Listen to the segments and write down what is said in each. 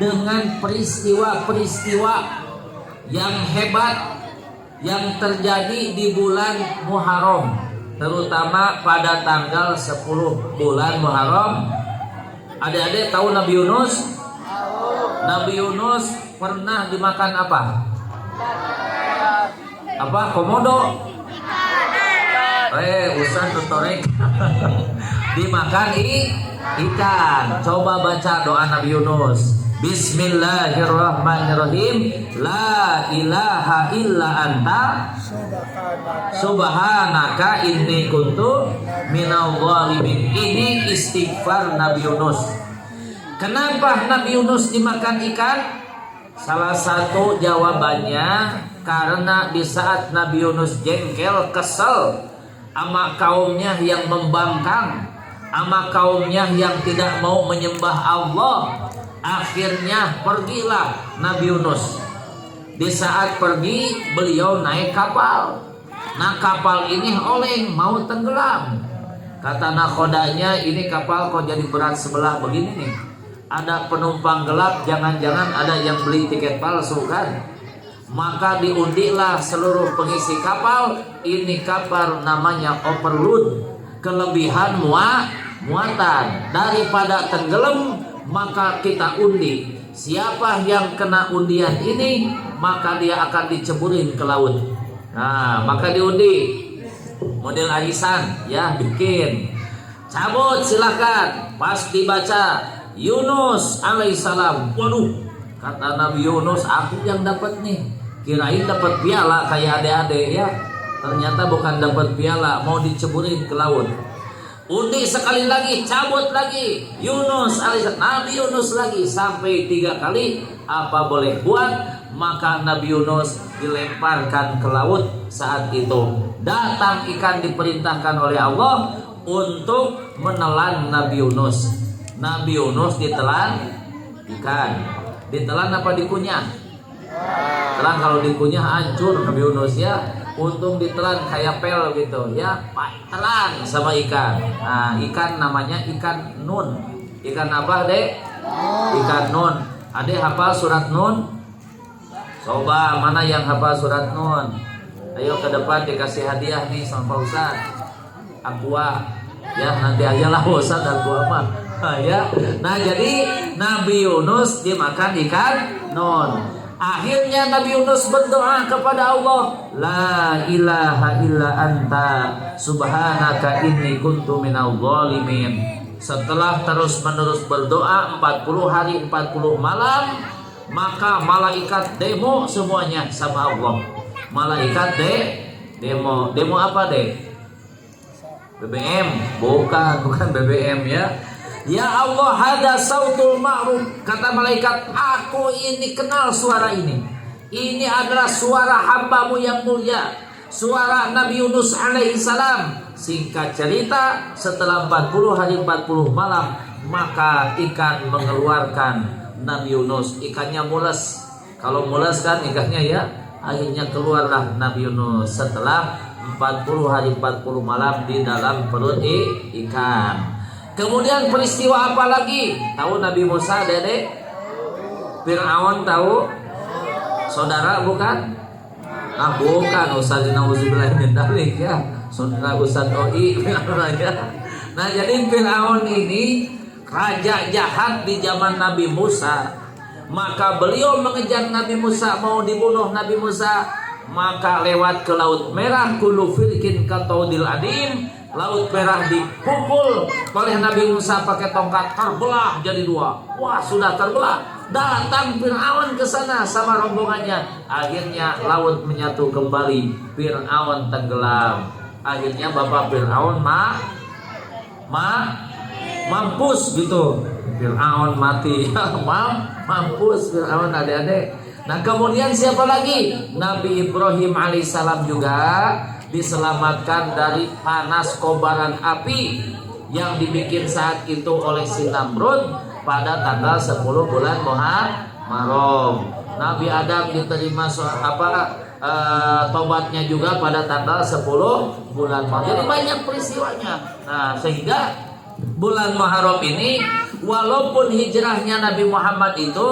dengan peristiwa-peristiwa yang hebat yang terjadi di bulan Muharram, terutama pada tanggal 10 bulan Muharram. Adik-adik tahu Nabi Yunus? Nabi Yunus pernah dimakan apa? Apa? Komodo? Usan tutorek. Dimakan ikan. Coba baca doa Nabi Yunus. Bismillahirrahmanirrahim. La ilaha illa anta subhanaka inni kuntu minal zalimin. Ini istighfar Nabi Yunus. Kenapa Nabi Yunus dimakan ikan? Salah satu jawabannya karena di saat Nabi Yunus jengkel, kesel sama kaumnya yang membangkang, sama kaumnya yang tidak mau menyembah Allah, akhirnya pergilah Nabi Yunus. Di saat pergi beliau naik kapal. Nah kapal ini oleng mau tenggelam. Kata nakodanya, ini kapal kok jadi berat sebelah begini nih. Ada penumpang gelap, jangan-jangan ada yang beli tiket palsu kan. Maka diundilah seluruh pengisi kapal. Ini kapal namanya overload, kelebihan muatan. Daripada tenggelam, maka kita undi. Siapa yang kena undian ini, maka dia akan diceburin ke laut. Nah, maka diundi. Model arisan ya, bikin. Cabut silakan. Pas dibaca Yunus alaihissalam. Waduh, kata Nabi Yunus, aku yang dapat nih. Kirain dapat piala kayak adik-adik ya. Ternyata bukan dapat piala, mau diceburin ke laut. Undi sekali lagi, cabut lagi. Yunus alaihissalam, Nabi Yunus lagi sampai 3 kali. Apa boleh buat? Maka Nabi Yunus dilemparkan ke laut. Saat itu datang ikan diperintahkan oleh Allah untuk menelan Nabi Yunus. Nabi Yunus ditelan ikan. Ditelan apa dikunyah? Telan, kalau dikunyah hancur Nabi Yunus ya. Untung ditelan kayak pel gitu ya. Telan sama ikan. Nah, ikan namanya ikan nun. Ikan apa, Dek? Ikan nun. Adek hafal surat nun? Coba mana yang hafal surat nun? Ayo ke depan dikasih hadiah nih sama Pak Ustadz. Aqua. Ya, nanti aja lah Ustadz aqua mah. Ya. Nah, jadi Nabi Yunus dimakan ikan nun. Akhirnya Nabi Yunus berdoa kepada Allah, La ilaha illa anta subhanaka inni kuntu minal zalimin. Setelah terus-menerus berdoa 40 hari 40 malam, maka malaikat demo semuanya sama Allah. Malaikat demo. Demo apa, Dek? BBM? Bukan BBM ya. Ya Allah, hada sautul ma'ruf. Kata malaikat, aku ini kenal suara ini. Ini adalah suara hambamu yang mulia, suara Nabi Yunus alaihissalam. Singkat cerita, setelah 40 hari 40 malam, maka ikan mengeluarkan Nabi Yunus. Ikannya mules. Kalau mules kan ikannya ya. Akhirnya keluarlah Nabi Yunus setelah 40 hari 40 malam di dalam perut ikan. Kemudian peristiwa apa lagi? Tahu Nabi Musa, Dedek? Fir'aun tahu? Saudara bukan? Ah, bukan. Ustaz Nauzubillah min dzalik ya. Saudara Ustaz OI. Nah, jadi Fir'aun ini raja jahat di zaman Nabi Musa. Maka beliau mengejar Nabi Musa, mau dibunuh Nabi Musa. Maka lewat ke Laut Merah, kullu firqin kataudil adim. Laut Merah dipukul oleh Nabi Musa pakai tongkat, terbelah jadi 2. Wah, sudah terbelah. Datang Fir'aun ke sana sama rombongannya. Akhirnya laut menyatu kembali. Fir'aun tenggelam. Akhirnya Bapak Fir'aun mampus gitu. Fir'aun mati. Mampus Fir'aun, adik-adik. Nah, kemudian siapa lagi? Nabi Ibrahim alaihissalam juga diselamatkan dari panas kobaran api yang dibikin saat itu oleh si Namrud pada tanggal 10 bulan Muharram. Nabi Adam diterima tobatnya juga pada tanggal 10 bulan Muharram. Jadi banyak peristiwanya. Nah, sehingga bulan Muharram ini walaupun hijrahnya Nabi Muhammad itu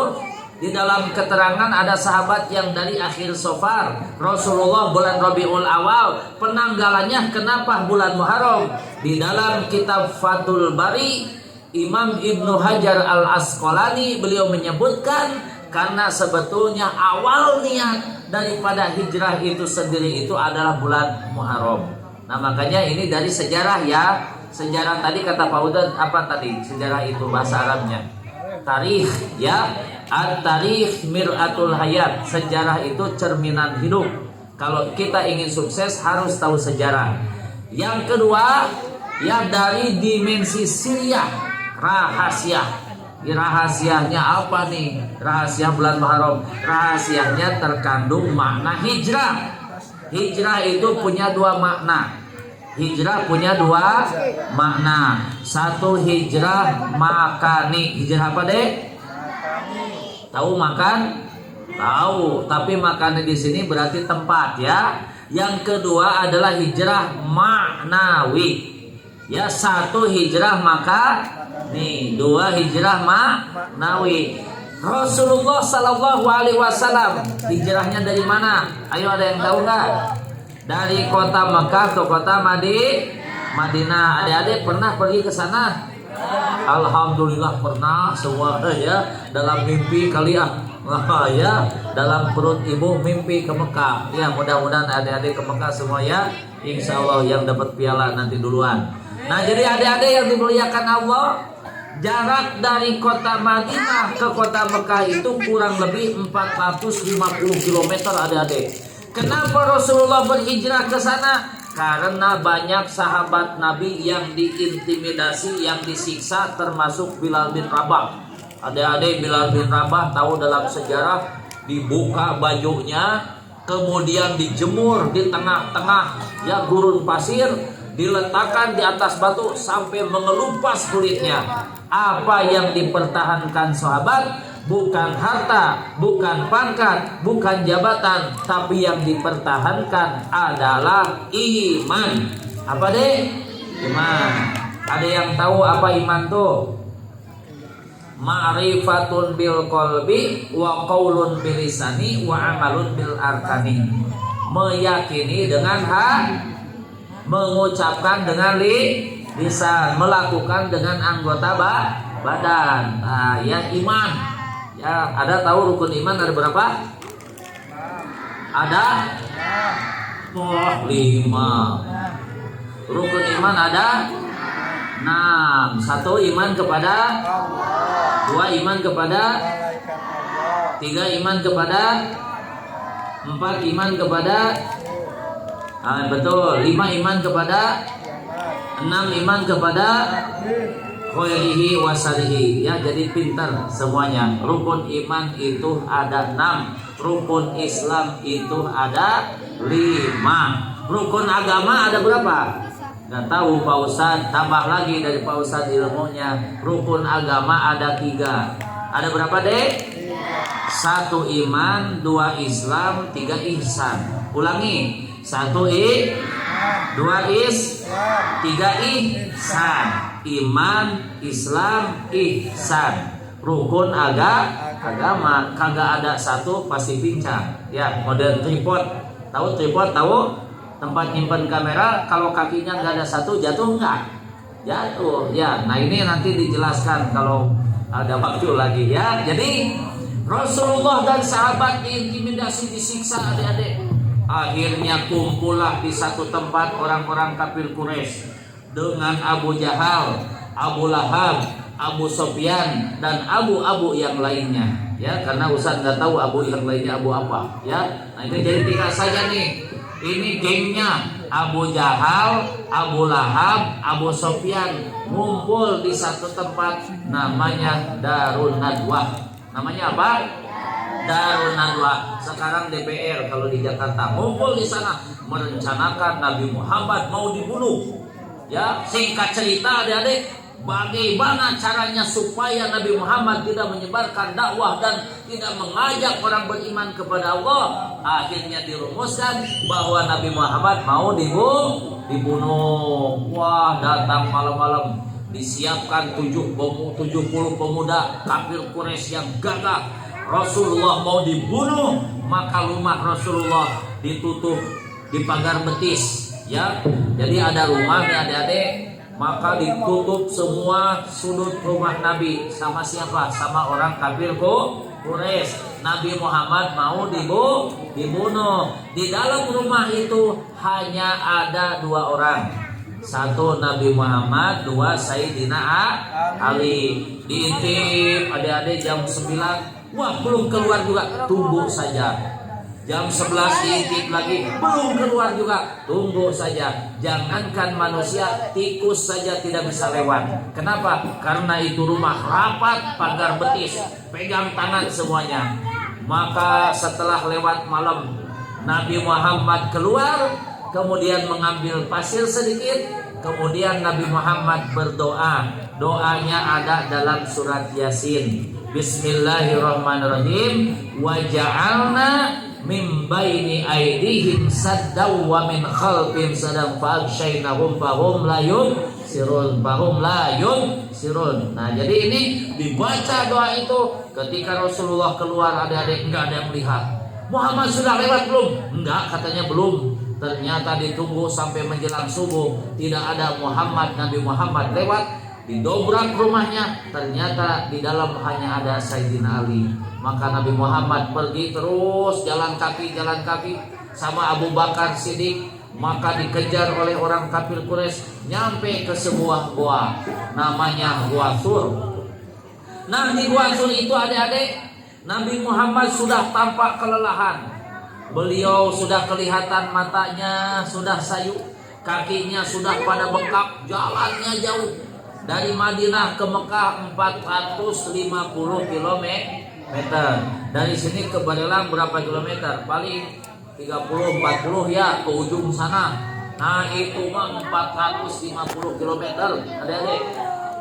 di dalam keterangan ada sahabat yang dari akhir Safar, Rasulullah bulan Rabiul Awal, penanggalannya kenapa bulan Muharram? Di dalam kitab Fathul Bari, Imam Ibnu Hajar Al-Asqalani beliau menyebutkan karena sebetulnya awal niat daripada hijrah itu sendiri itu adalah bulan Muharram. Nah makanya ini dari sejarah ya. Sejarah tadi kata Pak Udan apa tadi? Sejarah itu bahasa Arabnya tarikh ya. At-tarikh mir'atul hayat. Sejarah itu cerminan hidup. Kalau kita ingin sukses harus tahu sejarah. Yang kedua ya dari dimensi siriyah, rahasia. Rahasianya apa nih? Rahasia bulan Muharram. Rahasianya terkandung makna hijrah. Hijrah itu punya dua makna. Hijrah punya dua makna. Satu hijrah makani. Hijrah apa deh? Tahu makan? Tahu. Tapi makannya di sini berarti tempat ya. Yang kedua adalah hijrah maknawi. Ya satu hijrah nih, dua hijrah maknawi. Rasulullah Sallallahu Alaihi Wasallam hijrahnya dari mana? Ayo ada yang tahu nggak? Dari kota Mekah ke kota Madinah. Adik-adik pernah pergi ke sana? Alhamdulillah pernah semua ya. Dalam mimpi kali ya. Ya, dalam perut ibu mimpi ke Mekah. Ya, mudah-mudahan adik-adik ke Mekah semua ya. Insya Allah yang dapat piala nanti duluan. Nah, jadi adik-adik yang dimuliakan Allah, jarak dari kota Madinah ke kota Mekah itu kurang lebih 450 km adik-adik. Kenapa Rasulullah berhijrah ke sana? Karena banyak sahabat Nabi yang diintimidasi, yang disiksa, termasuk Bilal bin Rabah. Adik-adik, Bilal bin Rabah tahu dalam sejarah dibuka bajunya, kemudian dijemur di tengah-tengah ya gurun pasir, diletakkan di atas batu sampai mengelupas kulitnya. Apa yang dipertahankan sahabat? Bukan harta, bukan pangkat, bukan jabatan, tapi yang dipertahankan adalah iman. Apa deh? Iman. Ada yang tahu apa iman tuh? Ma'rifatun bil qalbi wa qaulun bil lisani wa amalun bil arkani. Meyakini dengan mengucapkan dengan lisan, melakukan dengan anggota badan. Nah, ya iman. Ya, ada tahu rukun iman ada berapa? Ada? Oh, 5. Rukun iman ada 6. 1 iman kepada, 2 iman kepada, 3 iman kepada, 4 iman kepada, betul, 5 iman kepada, 6 iman kepada khairihi wasalihi. Ya, jadi pintar semuanya. Rukun iman itu ada 6, rukun Islam itu ada 5. Rukun agama ada berapa? Nggak tahu Pak Ustadz, tambah lagi dari Pak Ustadz ilmunya. Rukun agama ada 3. Ada berapa deh? 1 iman, 2 Islam, 3 ihsan. Ulangi. 1 2 3 ihsan. Iman, Islam, ihsan. Rukun agama. Kagak ada 1 pasti pincang. Ya, model tripod. Tahu tripod? Tahu? Tempat nyimpan kamera, kalau kakinya nggak ada 1 jatuh nggak? Jatuh. Ya, nah ini nanti dijelaskan kalau ada waktu lagi ya. Jadi Rasulullah dan sahabat diintimidasi, disiksa adik-adik. Akhirnya kumpullah di satu tempat orang-orang kafir Quraisy dengan Abu Jahal, Abu Lahab, Abu Sofyan dan abu-abu yang lainnya. Ya, karena Ustaz nggak tahu abu yang lainnya abu apa. Ya, nah ini jadi 3 saja nih. Ini gengnya Abu Jahal, Abu Lahab, Abu Sofyan ngumpul di satu tempat namanya Darun Nadwah. Namanya apa? Darun Nadwah. Sekarang DPR kalau di Jakarta ngumpul di sana merencanakan Nabi Muhammad mau dibunuh. Ya, singkat cerita adik-adik, bagaimana caranya supaya Nabi Muhammad tidak menyebarkan dakwah dan tidak mengajak orang beriman kepada Allah. Akhirnya dirumuskan bahwa Nabi Muhammad mau dibunuh. Wah, datang malam-malam disiapkan 70 pemuda kafir Quraisy yang gagah. Rasulullah mau dibunuh, maka rumah Rasulullah ditutup di pagar betis, ya. Jadi ada rumah nih adik-adik, maka ditutup semua sudut rumah Nabi. Sama siapa? Sama orang kafir Quraisy. Nabi Muhammad mau dibunuh. Di dalam rumah itu hanya ada 2 orang. 1 Nabi Muhammad, 2 Sayyidina Ali. Diintip adik-adik jam 9. Wah, belum keluar juga, tunggu saja. Jam 11 diintip lagi, belum keluar juga, tunggu saja. Jangankan manusia, tikus saja tidak bisa lewat. Kenapa? Karena itu rumah rapat, pagar betis, pegang tangan semuanya. Maka setelah lewat malam, Nabi Muhammad keluar, kemudian mengambil pasir sedikit, kemudian Nabi Muhammad berdoa. Doanya ada dalam surat Yasin. Bismillahirrahmanirrahim. Wa ja'alna min baini aydihim saddaw wa min khalfihim saddan fa'aghshaynahum fahum la yubsirun. Nah, jadi ini dibaca doa itu ketika Rasulullah keluar, adik-adik enggak ada yang melihat. Muhammad sudah lewat belum? Enggak, katanya belum. Ternyata ditunggu sampai menjelang subuh, tidak ada Nabi Muhammad lewat. Didobrak rumahnya, ternyata di dalam hanya ada Sayyidina Ali. Maka Nabi Muhammad pergi terus jalan kaki sama Abu Bakar Siddiq. Maka dikejar oleh orang kafir Quraisy, nyampe ke sebuah gua namanya Gua Thur. Nah, di Gua Thur itu adik-adik, Nabi Muhammad sudah tampak kelelahan. Beliau sudah kelihatan matanya sudah sayu, kakinya sudah pada bengkak, jalannya jauh. Dari Madinah ke Mekah 450 km. Dari sini ke Barelang berapa kilometer? Paling 30-40 ya ke ujung sana. Nah, itu mah 450 km, adik-adik.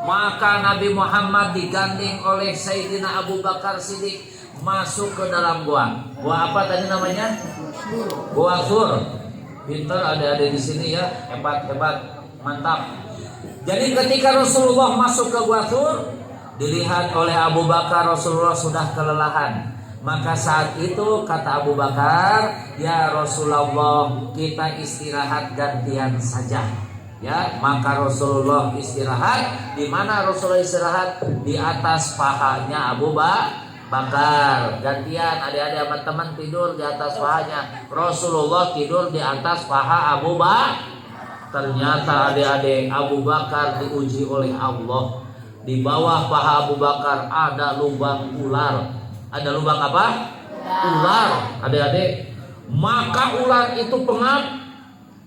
Maka Nabi Muhammad digandeng oleh Sayyidina Abu Bakar Siddiq masuk ke dalam gua. Gua apa tadi namanya? Gua Thur. Pintar adik-adik di sini ya, hebat, mantap. Jadi ketika Rasulullah masuk ke Gua Thur, dilihat oleh Abu Bakar Rasulullah sudah kelelahan. Maka saat itu kata Abu Bakar, ya Rasulullah, kita istirahat gantian saja. Ya, maka Rasulullah istirahat. Di mana Rasulullah istirahat? Di atas pahanya Abu Bakar. Gantian, adik-adik sama teman tidur di atas pahanya. Rasulullah tidur di atas paha Abu Bakar. Ternyata adik-adik, Abu Bakar diuji oleh Allah. Di bawah paha Abu Bakar ada lubang ular. Ada lubang apa? Ular, adik-adik. Maka ular itu pengap,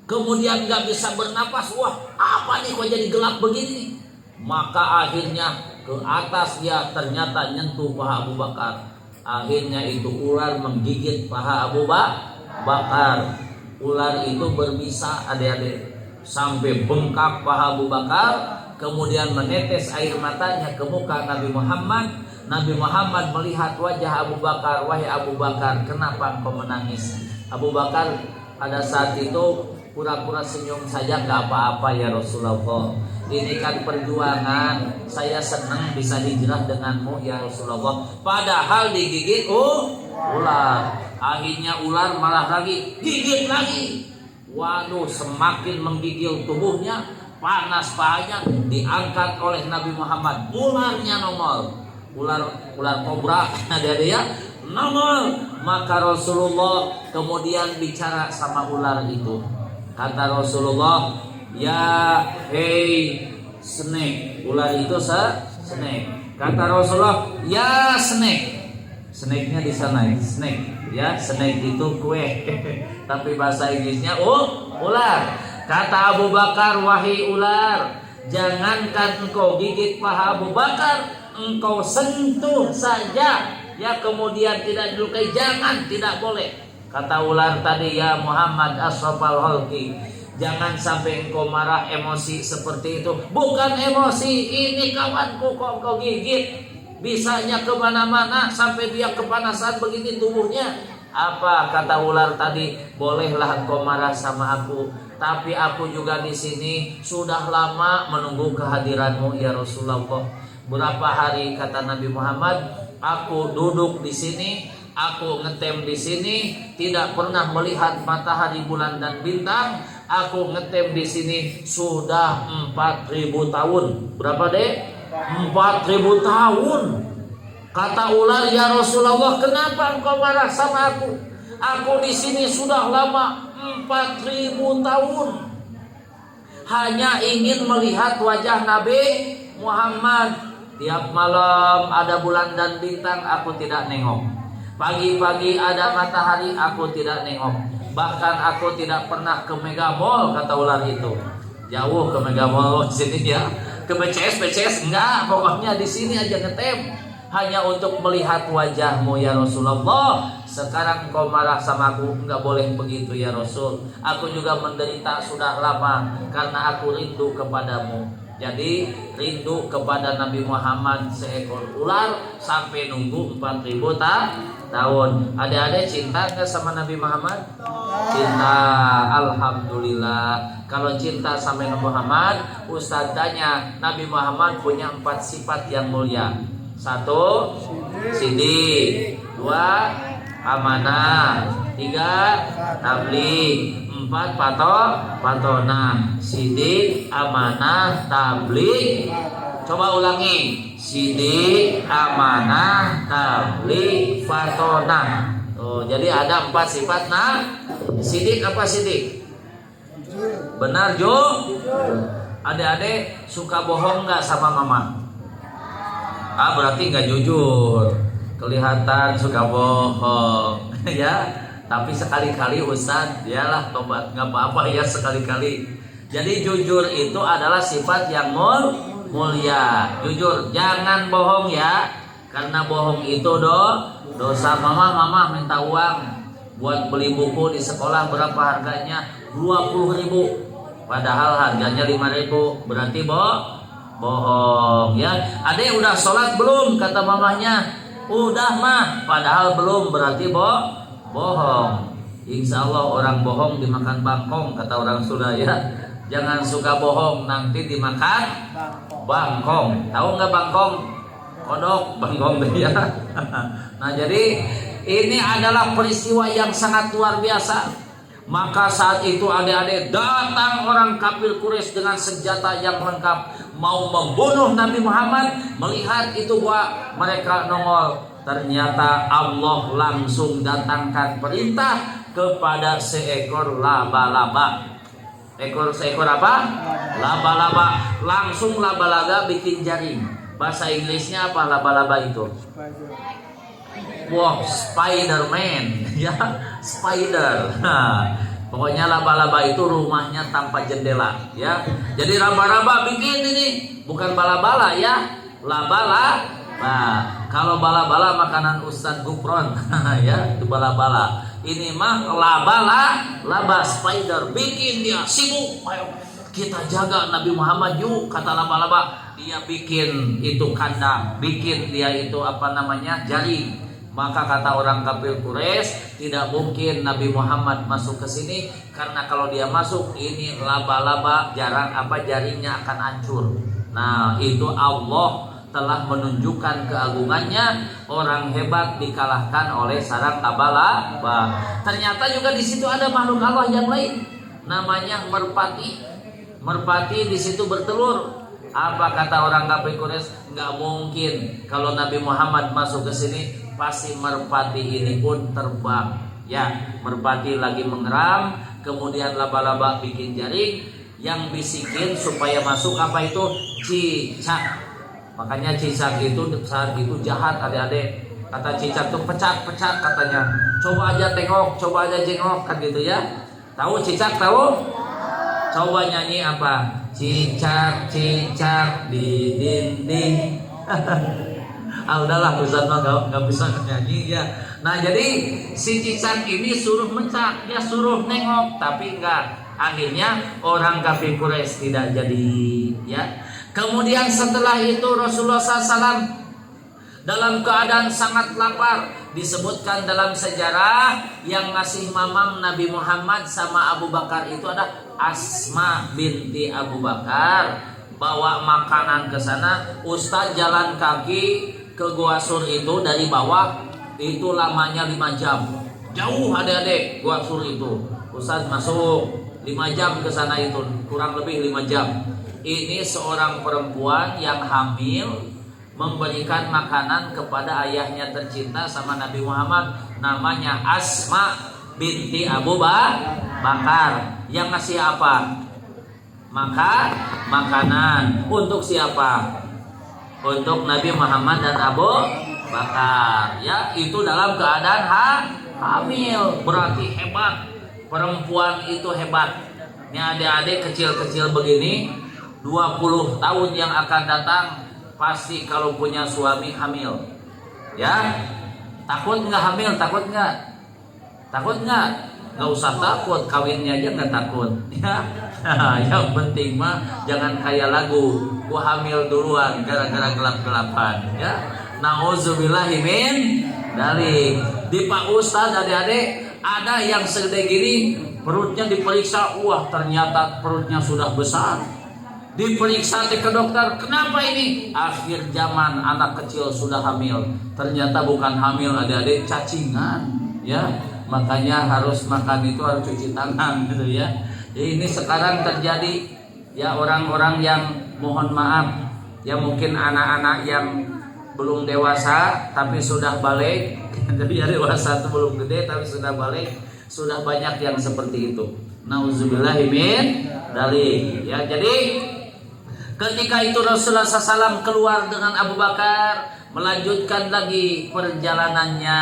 kemudian gak bisa bernapas. Wah, apa nih kok jadi gelap begini? Maka akhirnya ke atas dia ternyata nyentuh paha Abu Bakar. Akhirnya itu ular menggigit paha Abu Bakar. Ular itu berbisa, adik-adik, sampai bengkak paha Abu Bakar, kemudian menetes air matanya ke muka Nabi Muhammad. Nabi Muhammad melihat wajah Abu Bakar. Wahai Abu Bakar, kenapa engkau menangis? Abu Bakar pada saat itu pura-pura senyum saja, gak apa-apa ya Rasulullah. Ini kan perjuangan, saya senang bisa hijrah denganmu ya Rasulullah. Padahal digigit ular. Akhirnya ular malah lagi gigit lagi. Waduh, semakin menggigil tubuhnya, panas pahanya, diangkat oleh Nabi Muhammad. Ularnya nongol, ular kobra, ada ya, nongol. Maka Rasulullah kemudian bicara sama ular itu. Kata Rasulullah, ya hey snake. Ular itu snake. Kata Rasulullah, ya snake. Snake-nya di sana, snake. Ya, snake itu kue. Tapi bahasa Inggrisnya ular. Kata Abu Bakar, wahai ular, jangankan engkau gigit paha Abu Bakar, engkau sentuh saja, ya kemudian tidak dilukai, jangan, tidak boleh. Kata ular tadi, ya Muhammad asrafal khalqi, jangan sampai engkau marah, emosi seperti itu. Bukan emosi, ini kawanku kok engkau gigit. Bisanya kemana-mana sampai dia kepanasan begini tubuhnya. Apa kata ular tadi? Bolehlah engkau marah sama aku, tapi aku juga di sini sudah lama menunggu kehadiranmu ya Rasulullah. Berapa hari kata Nabi Muhammad, aku duduk di sini, aku ngetem di sini, tidak pernah melihat matahari, bulan dan bintang. Aku ngetem di sini sudah 4.000 tahun. Berapa dek? 4.000 tahun. Kata ular, ya Rasulullah, kenapa engkau marah sama aku? Aku di sini sudah lama 4.000 tahun. Hanya ingin melihat wajah Nabi Muhammad. Tiap malam ada bulan dan bintang, aku tidak nengok. Pagi-pagi ada matahari, aku tidak nengok. Bahkan aku tidak pernah ke Mega Mall, kata ular itu. Jauh ke Mega Mall sini ya. Ke BCS enggak, pokoknya di sini aja ngetem. Hanya untuk melihat wajahmu ya Rasulullah. Sekarang kau marah sama aku, enggak boleh begitu ya Rasul. Aku juga menderita sudah lama karena aku rindu kepadamu. Jadi rindu kepada Nabi Muhammad seekor ular sampai nunggu 4.000 tahun. Adik-adik cinta ke sama Nabi Muhammad? Cinta, alhamdulillah. Kalau cinta sama Nabi Muhammad, Ustaz tanya, Nabi Muhammad punya 4 sifat yang mulia. 1, sidik. 2, amanah. 3, tabligh. 4, patona. Sidik, amanah, tabligh. Coba ulangi. Sidik, amanah, tabligh, patona. Oh, jadi ada 4 sifat. Nah, sidik apa sidik? Benar Jo? Adik-adik suka bohong nggak sama mama? Berarti nggak jujur. Kelihatan suka bohong, ya. Tapi sekali-kali Ustaz, yalah tobat, nggak apa-apa ya sekali-kali. Jadi jujur itu adalah sifat yang mulia. Jujur, jangan bohong ya. Karena bohong itu dosa. Mama minta uang buat beli buku di sekolah, berapa harganya? 20.000. Padahal harganya 5.000. Berarti bohong ya. Adek udah sholat belum? Kata mamahnya. Udah mah. Padahal belum, berarti bohong. Insya Allah orang bohong dimakan bangkong, kata orang Sunda ya. Jangan suka bohong, nanti dimakan bangkong. Tahu nggak bangkong? Kodok, bangkong ya. Nah jadi ini adalah peristiwa yang sangat luar biasa. Maka saat itu adik-adik datang orang kafir Quraisy dengan senjata yang lengkap mau membunuh Nabi Muhammad. Melihat itu mereka nongol. Ternyata Allah langsung datangkan perintah kepada seekor laba-laba. Seekor apa? Laba-laba. Langsung laba-laba bikin jaring. Bahasa Inggrisnya apa laba-laba itu? Wow, Spider-Man ya, spider. Nah, pokoknya laba-laba itu rumahnya tanpa jendela ya. Jadi laba-laba bikin ini, bukan bala-bala ya, laba-laba. Kalau bala-bala makanan Ustadz Gupron ya, itu bala-bala. Ini mah laba spider, bikin dia sibuk. Ayo kita jaga Nabi Muhammad yuk, kata laba-laba. Dia bikin itu kandang, bikin dia itu jaring. Maka kata orang kafir Quraisy, tidak mungkin Nabi Muhammad masuk ke sini karena kalau dia masuk ini laba-laba jaringnya akan hancur. Nah, itu Allah telah menunjukkan keagungannya, orang hebat dikalahkan oleh sarang laba-laba. Ternyata juga di situ ada makhluk Allah yang lain, namanya merpati. Merpati di situ bertelur. Apa kata orang kafir Quraisy? Nggak mungkin kalau Nabi Muhammad masuk ke sini pasti merpati ini pun terbang. Ya, merpati lagi mengeram, kemudian laba-laba bikin jaring, yang bisikin supaya masuk apa itu? Cicak. Makanya cicak itu saat itu jahat adik-adik. Kata cicak tuh pecat katanya. Coba aja tengok, coba aja jengok kan gitu ya. Tahu cicak tahu? Coba nyanyi apa? Cicak di dinding. Udahlah Ustaz mah nggak bisa nyanyi ya. Nah jadi si cicak ini suruh mencak, dia suruh nengok, tapi enggak. Akhirnya orang kafir Quraisy tidak jadi ya. Kemudian setelah itu Rasulullah SAW dalam keadaan sangat lapar. Disebutkan dalam sejarah yang ngasih mamam Nabi Muhammad sama Abu Bakar itu ada Asma binti Abu Bakar, bawa makanan ke sana. Ustadz jalan kaki ke Gua Sur itu dari bawah itu lamanya 5 jam. Jauh adik-adik Gua Sur itu. Ustadz masuk 5 jam ke sana itu, kurang lebih 5 jam. Ini seorang perempuan yang hamil memberikan makanan kepada ayahnya tercinta sama Nabi Muhammad, namanya Asma binti Abu Bakar. Yang ngasih apa? Makanan. Untuk siapa? Untuk Nabi Muhammad dan Abu Bakar. Ya, itu dalam keadaan hamil. Berarti hebat. Perempuan itu hebat. Ini adik-adik kecil-kecil begini 20 tahun yang akan datang pasti kalau punya suami hamil, ya. Takut nggak hamil? Takut nggak? Takut nggak? Nggak usah takut, kawinnya aja nggak takut, ya. Yang penting mah jangan kayak lagu, gua hamil duluan gara-gara gelap-gelapan, ya. Nauzubillahi min dzalik. Di Pak Ustadz adik-adik ada yang segede gini, perutnya diperiksa, wah ternyata perutnya sudah besar. Diperiksa ke dokter, kenapa ini? Akhir zaman anak kecil sudah hamil. Ternyata bukan hamil adik-adik, cacingan, ya. Makanya harus makan itu harus cuci tangan gitu ya. Jadi ini sekarang terjadi ya, orang-orang yang mohon maaf ya, mungkin anak-anak yang belum dewasa tapi sudah balik. Jadi ya dewasa itu belum gede tapi sudah balik, sudah banyak yang seperti itu. Nauzubillahi min dzalik. Ya, jadi ketika itu Rasulullah SAW keluar dengan Abu Bakar, melanjutkan lagi perjalanannya,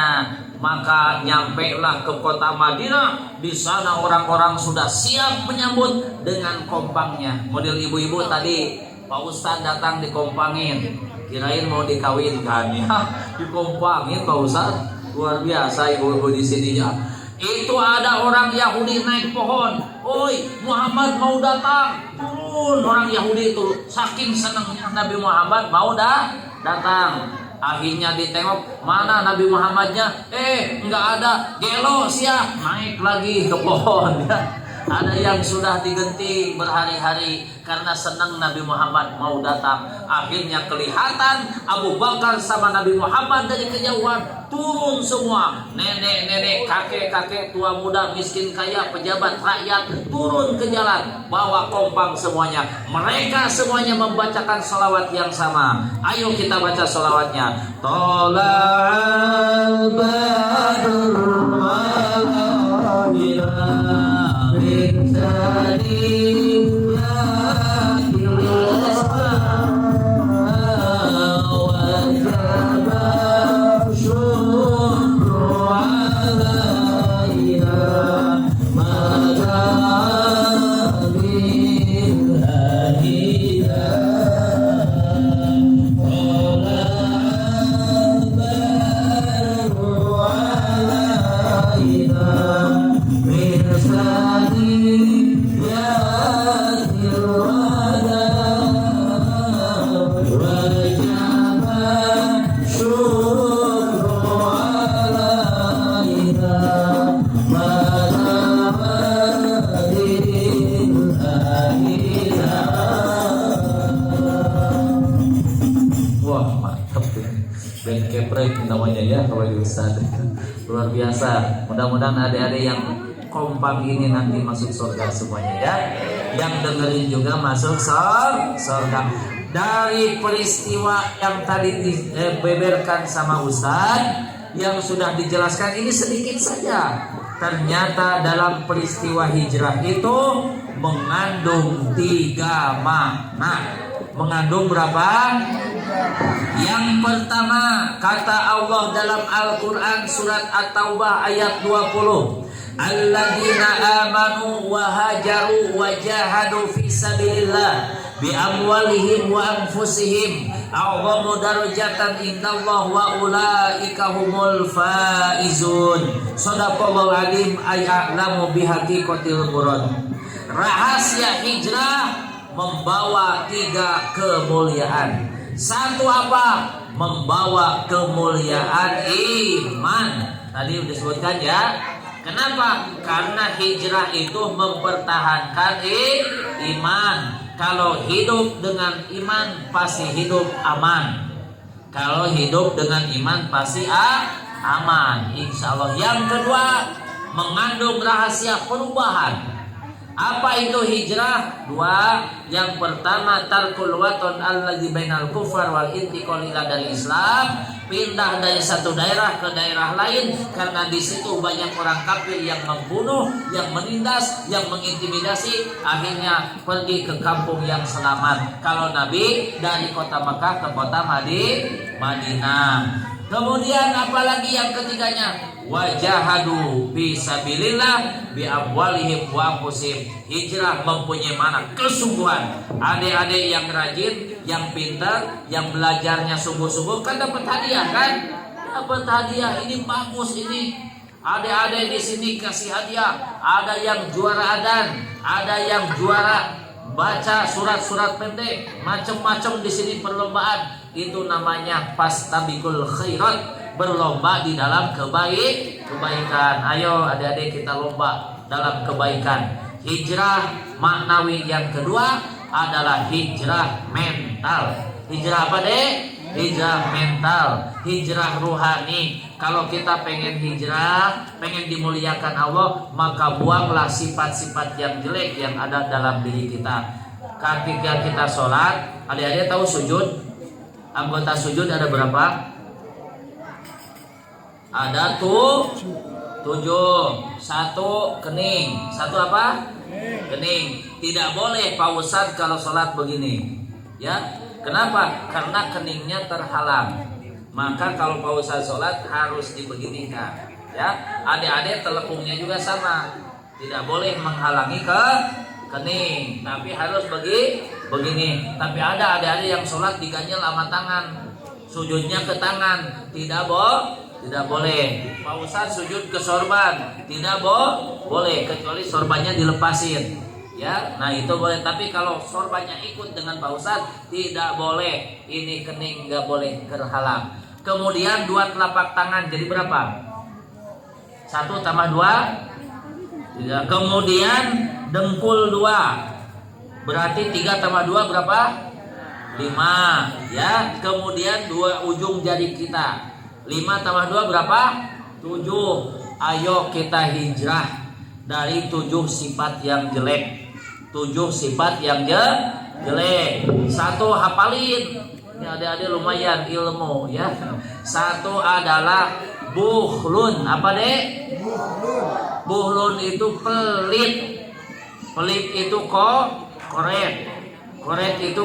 maka nyampailah ke kota Madinah. Di sana orang-orang sudah siap menyambut dengan kompangnya. Model ibu-ibu tadi Pak Ustadz datang dikompangin, kirain mau dikawinkan, ya. Dikompangin Pak Ustadz, luar biasa ibu-ibu di sini ya. Itu ada orang Yahudi naik pohon, oi Muhammad mau datang, turun. Orang Yahudi itu saking senangnya Nabi Muhammad mau datang. Akhirnya ditengok, mana Nabi Muhammadnya? Nggak ada, gelo siap, naik lagi ke pohon. Ada yang sudah digenting berhari-hari karena senang Nabi Muhammad mau datang. Akhirnya kelihatan Abu Bakar sama Nabi Muhammad dari kejauhan turun semua. Nenek-nenek, kakek-kakek, tua muda, miskin kaya, pejabat, rakyat turun ke jalan, bawa kompang semuanya. Mereka semuanya membacakan sholawat yang sama. Ayo kita baca sholawatnya. Tola'al badr namanya ya, kalau Ustaz. Luar biasa. Mudah-mudahan adik-adik yang kompak ini nanti masuk surga semuanya ya. Yang dengerin juga masuk surga. Dari peristiwa yang tadi dibeberkan sama Ustaz, yang sudah dijelaskan ini sedikit saja. Ternyata dalam peristiwa hijrah itu mengandung 3 makna. Mengandung berapa? Yang pertama, kata Allah dalam Al-Quran surat At-Taubah ayat 20, alladzina amanu wa hajaru wa jahadu fi sabilillah bi amwalihim wa anfusihim a'zamu darajatan indallah wa ulaika humul faizun. Shadaqallahu alim ay'lamu bihaqiqatil murad. Rahasia hijrah membawa 3 kemuliaan. Satu apa? Membawa kemuliaan iman. Tadi udah disebutkan ya. Kenapa? Karena hijrah itu mempertahankan iman. Kalau hidup dengan iman pasti hidup aman. Kalau hidup dengan iman pasti aman, insya Allah. Yang kedua, mengandung rahasia perubahan. Apa itu hijrah? Dua. Yang pertama, tarkul waton allazi bainal kufar wal intiqal ila dari Islam, pindah dari satu daerah ke daerah lain karena di situ banyak orang kafir yang membunuh, yang menindas, yang mengintimidasi, akhirnya pergi ke kampung yang selamat. Kalau Nabi dari kota Mekah ke kota Madinah. Kemudian apalagi yang ketiganya? Wajahadu fisabilillah bi amwalihim wa anfusihim. Hijrah mempunyai mana? Kesungguhan. Adik-adik yang rajin, yang pintar, yang belajarnya sungguh-sungguh kan dapat hadiah kan? Dapat hadiah, ini bagus ini. Adik-adik di sini kasih hadiah. Ada yang juara adan, ada yang juara baca surat-surat pendek, macam-macam di sini perlombaan. Itu namanya fastabiqul khairat, berlomba di dalam kebaikan. Ayo adik-adik kita lomba dalam kebaikan. Hijrah maknawi yang kedua adalah hijrah mental. Hijrah apa dek? Hijrah mental, hijrah ruhani. Kalau kita pengen hijrah, pengen dimuliakan Allah, maka buanglah sifat-sifat yang jelek yang ada dalam diri kita. Ketika kita sholat, adik-adik tahu sujud? Anggota sujud ada berapa? Ada 7. Satu kening. Satu apa? Kening. Tidak boleh Pak Ustadz kalau sholat begini. Ya, kenapa? Karena keningnya terhalang. Maka kalau Pak Ustadz sholat harus dibeginikan. Ya, adik-adik telepungnya juga sama. Tidak boleh menghalangi ke kening, tapi harus begini. Tapi ada adik-adik yang sholat diganjel sama tangan, sujudnya ke tangan, tidak boleh. Pak Ustadz sujud ke sorban, tidak boleh, kecuali sorbannya dilepasin. Ya, nah itu boleh. Tapi kalau sorbannya ikut dengan Pak Ustadz, tidak boleh. Ini kening nggak boleh terhalang. Kemudian 2 telapak tangan jadi berapa? 1 tambah 2. Kemudian dengkul 2, berarti 3 tambah 2 berapa? 5. Ya, kemudian 2 ujung jari kita, 5 tambah 2 berapa? 7. Ayo kita hijrah dari 7 sifat yang jelek. 7 sifat yang jelek. 1 hafalin. Ini adik-adik lumayan ilmu ya. 1 adalah buhlun. Apa dek? Buhlun itu pelit. Pelit itu koret. Koret itu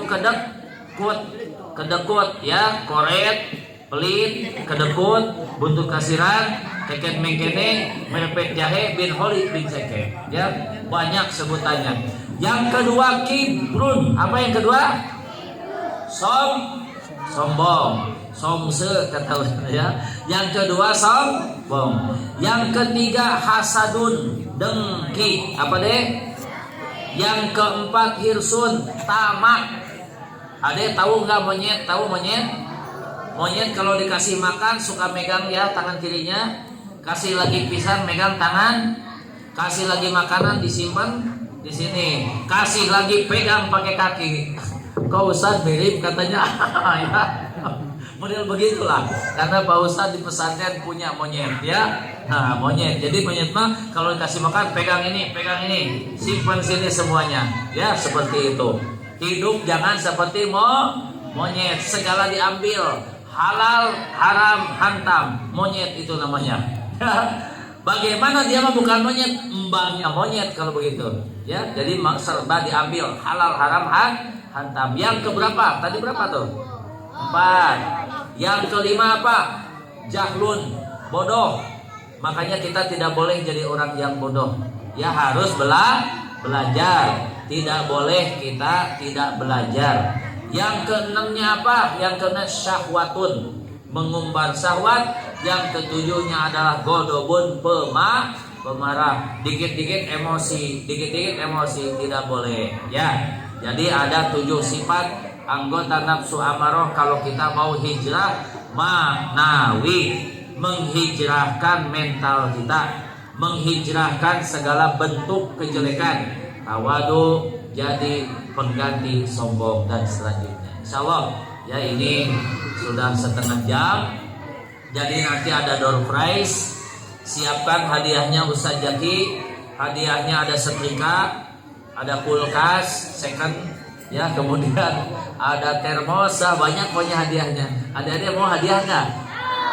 kedekut ya. Koret, pelit, kedekut, buntut kasiran, keket mengkene, merepet jahe, bin holik bin ceket. Ya, banyak sebutannya. Yang kedua kibrun. Apa yang kedua? Sombong. Somse kata ya. Yang kedua sombong. Yang ketiga hasadun, dengki. Apa deh? Yang keempat hirsun, tamak. Ada tahu nggak monyet? Tahu monyet? Monyet kalau dikasih makan suka megang ya tangan kirinya. Kasih lagi pisang megang tangan. Kasih lagi makanan disimpan di sini. Kasih lagi pegang pakai kaki. Kau Ustaz mirip katanya. Ya. Model begitulah. Karena Pak Ustaz di pesantren punya monyet ya. Nah, monyet. Jadi monyet mah kalau dikasih makan pegang ini, simpan sini semuanya. Ya, seperti itu. Hidup jangan seperti monyet, segala diambil. Halal, haram, hantam. Monyet itu namanya. Bagaimana dia mah bukan monyet, mbaknya monyet kalau begitu. Ya, jadi serba diambil. Halal, haram, hantam. Yang keberapa? Tadi berapa tuh? 4. Yang kelima apa? Jahlun, bodoh. Makanya kita tidak boleh jadi orang yang bodoh. Ya harus belajar. Tidak boleh kita tidak belajar. Yang keenamnya apa? Yang keenam syahwatun, mengumbar syahwat. Yang ketujuhnya adalah godobun, pemarah. Dikit-dikit emosi, tidak boleh. Ya. Jadi ada 7 sifat anggota nafsu amarah kalau kita mau hijrah manawi, menghijrahkan mental kita, menghijrahkan segala bentuk kejelekan, tawadu jadi pengganti sombong dan selanjutnya. Insyaallah ya, ini sudah setengah jam. Jadi nanti ada door prize. Siapkan hadiahnya Ustaz Jaki. Hadiahnya ada setrika, ada kulkas second ya, kemudian ada termos, banyak pokoknya hadiahnya. Ada mau hadiah nggak?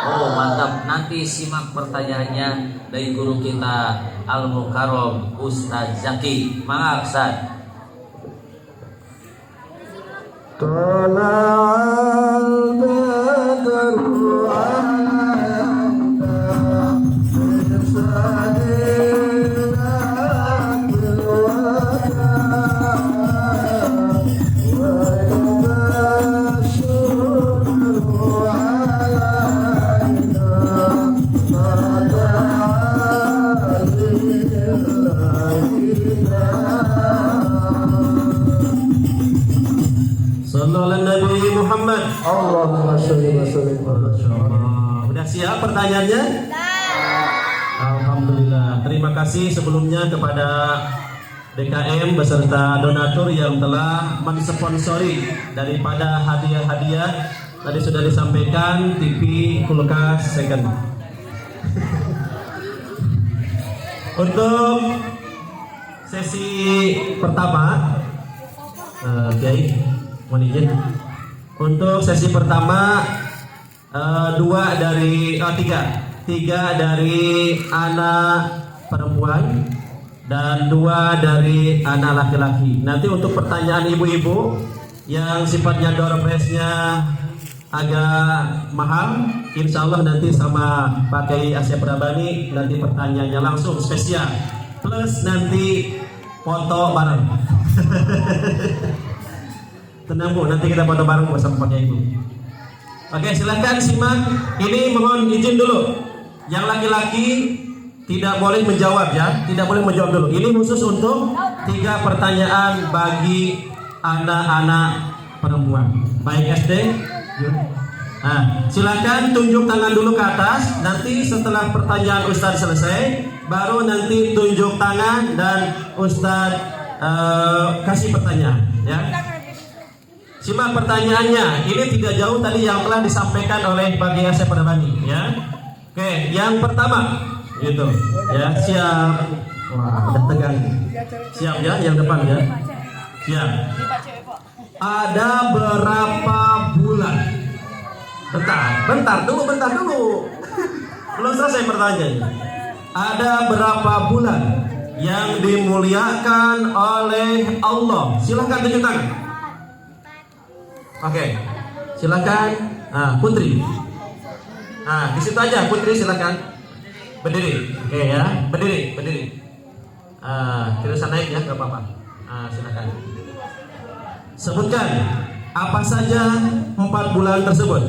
Oh mantap. Nanti simak pertanyaannya dari guru kita Al Mukarram Ustaz Zaki. Mangga Ustaz. Tala'al badru alaina bisadina bilwada wa yubashshuru alaina Sallallahu Nabi Muhammad. Allahumma sholli wa sallim. Udah siap pertanyaannya? Alhamdulillah. Terima kasih sebelumnya kepada DKM beserta donatur yang telah mensponsori daripada hadiah-hadiah. Tadi sudah disampaikan TV, kulkas second. Untuk sesi pertama, Kiai, mohon izin. Untuk sesi pertama, tiga dari anak perempuan dan 2 dari anak laki-laki. Nanti untuk pertanyaan ibu-ibu yang sifatnya door prize-nya agak mahal, insya Allah nanti sama Pak Kiai Asep Rabani nanti pertanyaannya langsung spesial, plus nanti foto bareng. Tenang Bu, nanti kita foto bareng bersama Pak Kiai Bu. Oke, silakan simak. Ini mohon izin dulu. Yang laki-laki tidak boleh menjawab ya, tidak boleh menjawab dulu. Ini khusus untuk 3 pertanyaan bagi anak-anak perempuan. Baik SD. Nah, silakan tunjuk tangan dulu ke atas. Nanti setelah pertanyaan Ustadz selesai, baru nanti tunjuk tangan dan Ustadz kasih pertanyaan. Ya. Simak pertanyaannya. Ini tidak jauh tadi yang telah disampaikan oleh Pak Kiai Asep Rabani. Ya. Oke, yang pertama itu ya, siap. Wah, udah tegang. Siap ya, yang depan ya. Siap. Ada berapa bulan? Bentar dulu. Belum selesai pertanyaannya. Ada berapa bulan yang dimuliakan oleh Allah? Silahkan tunjuk tangan. Oke, silakan. Putri. Di situ aja, Putri silakan. Berdiri. Oke ya, berdiri. Tidak usah naik ya, nggak apa-apa. Silakan. Sebutkan apa saja 4 bulan tersebut.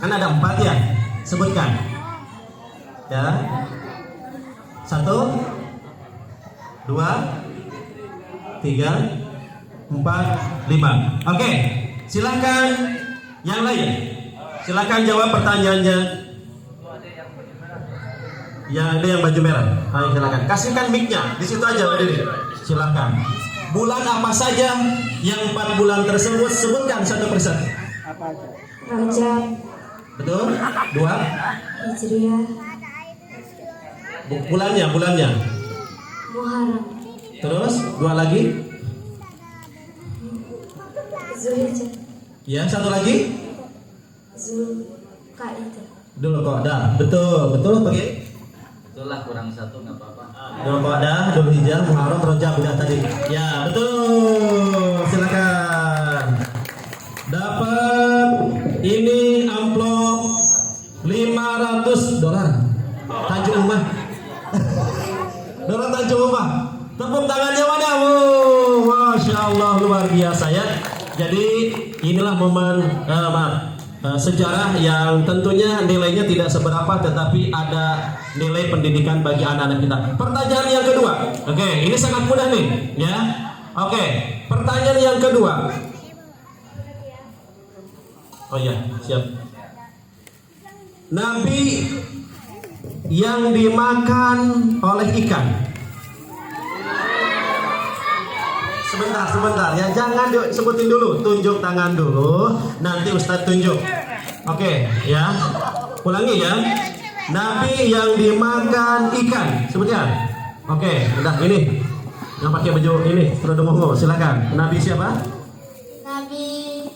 Kan ada 4 ya. Sebutkan. Ya. 1, 2, 3, 4, 5. Oke, silakan yang lain. Silakan jawab pertanyaannya. Ya, ada yang baju merah. Ayo silakan. Kasihkan mic-nya. Di situ aja berdiri. Silakan. Bulan apa saja yang 4 bulan tersebut, sebutkan satu persatu. Apa aja? Rajab, Betul? 2. Hijriah, Bulannya. Muharram, Terus 2 lagi. Zulhijjah, Ya, satu lagi. Zulqa'dah. Dulu kok dah. Betul pakai. Itulah kurang 1 nggak apa-apa. Dzulqa'dah, Dzulhijjah, Muharram, Rajab udah tadi. Ya, betul. Silakan. Dapat ini amplop $500. Tanjung Umah. Dolar Tanjung Umah. Tepuk tangannya mana? Masya Allah, luar biasa ya. Jadi inilah momen sejarah yang tentunya nilainya tidak seberapa, tetapi ada nilai pendidikan bagi anak-anak kita. Pertanyaan yang kedua, oke, ini sangat mudah nih, ya. Oke, pertanyaan yang kedua. Oh ya, siap. Nabi yang dimakan oleh ikan. Sebentar ya, jangan sebutin dulu, tunjuk tangan dulu, nanti Ustadz tunjuk. Oke, ya. Ulangi ya. Nabi yang dimakan ikan, sebutnya. Oke, udah ini. Yang pakai baju ini, kerudung ungu, silakan. Nabi siapa? Nabi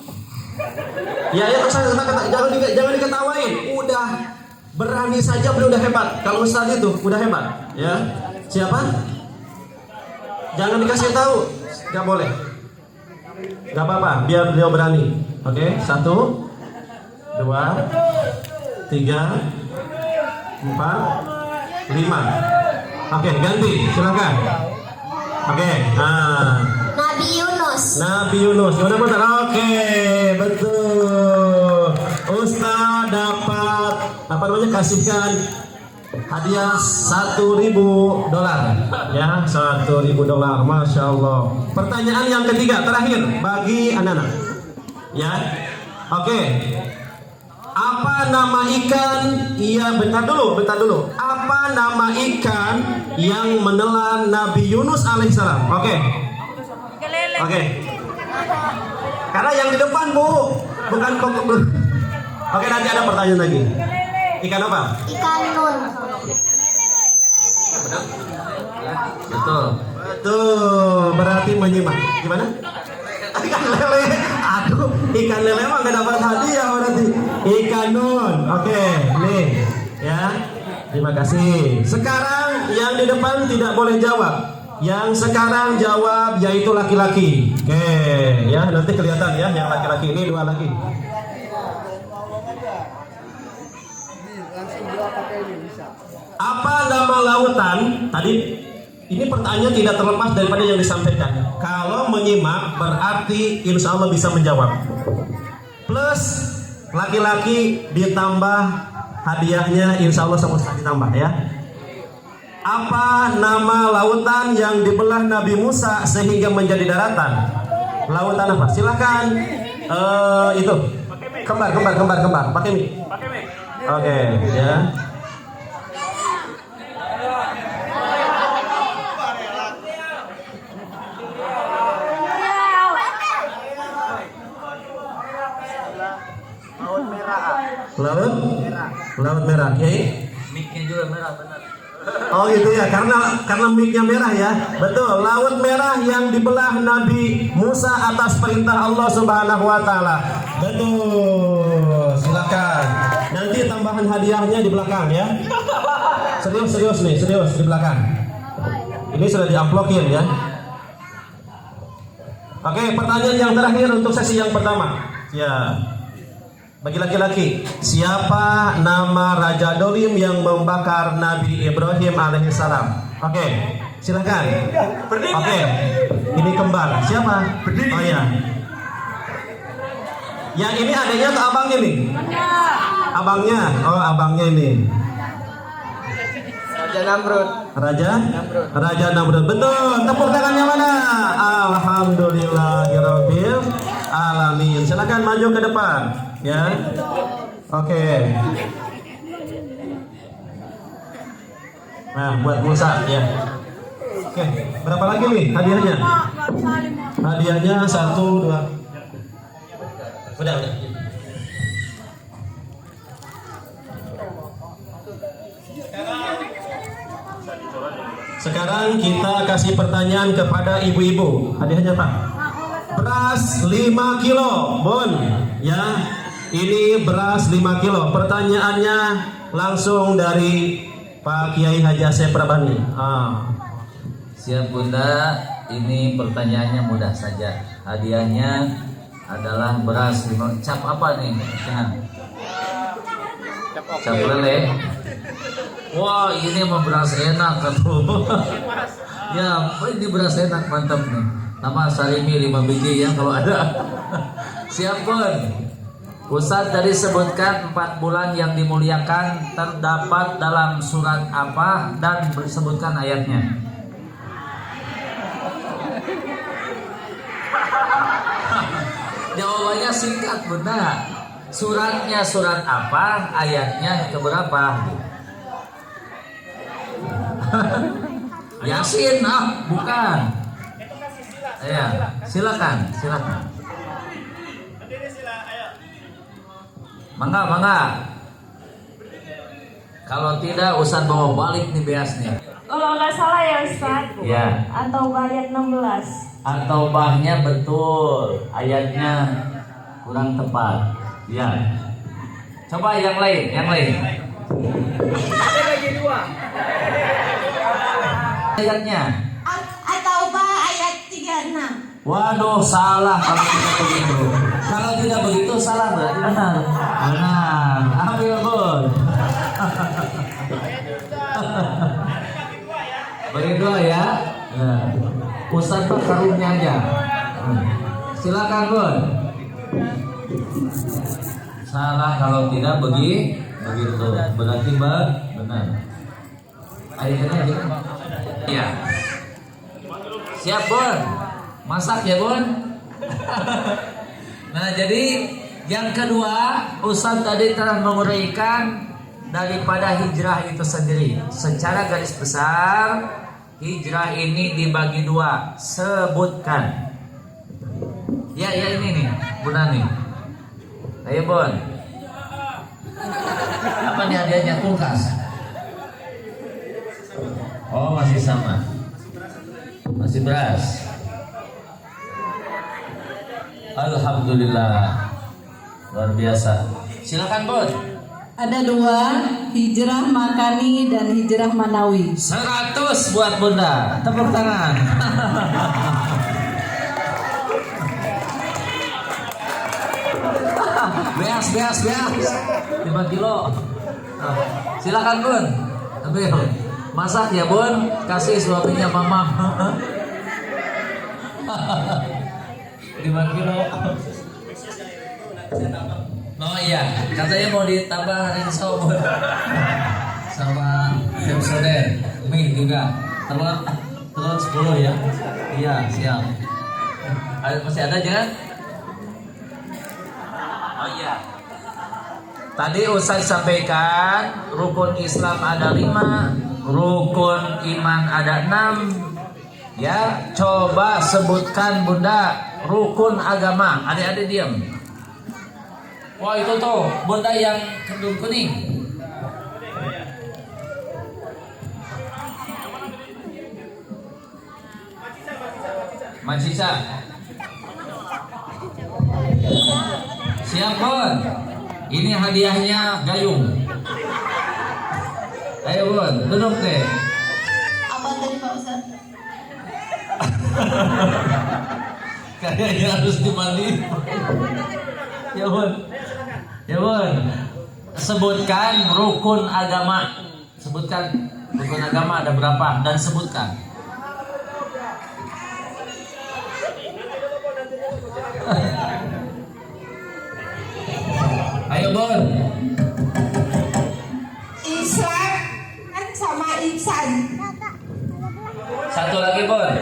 Ya, jangan diketawain. Udah berani saja, udah hebat. Kalau Ustadz itu udah hebat, ya. Siapa? Jangan dikasih tahu. Gak boleh. Gak apa-apa, biar beliau berani. Oke, 1, 2, 3, 4, 5. Oke, ganti, silakan. Oke, Nabi Yunus. Nabi Yunus, gimana benar? Oke, betul. Ustaz dapat apa namanya, kasihkan hadiah $1.000, ya, $1.000, masya Allah. Pertanyaan yang ketiga, terakhir bagi anak-anak, ya. Oke, apa nama ikan? Iya, bentar dulu. Apa nama ikan yang menelan Nabi Yunus alaihissalam? Oke. Karena yang di depan, Bu, bukan pokok. Oke, nanti ada pertanyaan lagi. Ikan apa? Ikan nun. Betul. Berarti menyimak. Gimana? Ikan lele. Aduh, ikan lele mah gak dapat hadiah berarti. Ikan nun. Oke, nih, ya. Terima kasih. Sekarang yang di depan tidak boleh jawab. Yang sekarang jawab yaitu laki-laki. Oke, ya, nanti kelihatan ya, yang laki-laki ini 2 lagi. Apa nama lautan? Tadi ini pertanyaan tidak terlepas daripada yang disampaikan. Kalau menyimak berarti insya Allah bisa menjawab. Plus laki-laki ditambah hadiahnya, insya Allah sama sekali ditambah ya. Apa nama lautan yang dibelah Nabi Musa sehingga menjadi daratan? Lautan apa? Silakan. Itu kembar. Pakai mic. Oke, ya. Laut merah, oke. Mic-nya juga merah, benar. Oh gitu ya, karena mic-nya merah ya. Betul, laut merah yang dibelah Nabi Musa atas perintah Allah Subhanahu wa taala. Betul. Silakan. Nanti tambahan hadiahnya di belakang ya. Serius di belakang. Ini sudah diamplokin ya. Oke, pertanyaan yang terakhir untuk sesi yang pertama. Ya. Bagi laki-laki, siapa nama Raja Dolim yang membakar Nabi Ibrahim alaihissalam? Oke, silakan. Oke, ini kembar. Siapa? Oh ya. Yang ini adanya atau abangnya nih? Abangnya. Oh, abangnya ini. Raja Namrud. Betul. Tepuk tangannya mana? Alhamdulillahirabbil alamin. Silakan maju ke depan. Ya, oke. Nah, buat pulsa ya. Oke, berapa lagi nih hadiahnya? Hadiahnya 1, 2. Udah. Sekarang kita kasih pertanyaan kepada ibu-ibu. Hadiahnya Pak. Beras 5 kilo, Bon. Ya. Ini beras 5 kilo. Pertanyaannya langsung dari Pak Kiai Haji Asep Prabani. Siap Bunda, ini pertanyaannya mudah saja. Hadiahnya adalah beras 5. Cap apa nih? Cap lele. Wah, ini mah beras enak kan. Ya, ini beras enak, mantap nih. Nama Sarimi 5 biji ya kalau ada. Siap Bon. Ustaz tadi sebutkan 4 bulan yang dimuliakan terdapat dalam surat apa dan disebutkan ayatnya. Jawabannya singkat bunda. Suratnya surat apa, ayatnya keberapa? Yasin, bukan. Ya, silakan. Mangga. Kalau tidak Ustaz bawa balik nih beasnya. Kalau nggak salah ya Ustaz. Ya. Atau ayat 16. Atau bahnya betul, ayatnya kurang tepat. Ya. Coba yang lain. Ayatnya. At-Taubah ayat 36. Waduh, salah kalau tidak begitu. Kalau tidak begitu salah berarti benar. Benar. Ambil Bun. Beri dua ya. Nah. Ustaz Pak karungnya aja. Silakan Bun. Salah kalau tidak begitu. Berarti benar. Ayatnya gitu. Iya. Siap Bun. Masak ya Bun. Nah jadi yang kedua Ustaz tadi telah menguraikan daripada hijrah itu sendiri. Secara garis besar hijrah ini dibagi 2. Sebutkan. Ya ini nih Bunda nih. Ayo Bun. Apa nih hadiahnya? Kulkas. Oh masih sama. Masih beras. Alhamdulillah. Luar biasa. Silakan Bun. Ada 2, hijrah makani dan hijrah manawi. 100 buat Bunda. Tepuk tangan. Beas. 5 kilo. Silakan Bun. Ambil. Masak ya Bun. Kasih suaminya Mamam. 5 kilo. Oh iya, katanya mau ditambah rinso Bun. Sama Pepsodent, mie juga. Telur 10 ya. Iya, siap. Masih ada jangan? Oh iya. Tadi Ustaz sampaikan rukun Islam ada 5, rukun iman ada 6. Ya, coba sebutkan Bunda rukun agama. Adik-adik diam. Wah itu tuh Bunda yang kerudung kuning. Macica. Siap Bun. Ini hadiahnya gayung. Ayo Bun, duduk deh. Apa tadi Pak Ustaz? Kayaknya harus dimandiin. Ya Bun. Sebutkan rukun agama. Sebutkan rukun agama ada berapa dan sebutkan. Ayo Bun. Islam kan sama ihsan. Satu lagi Bun.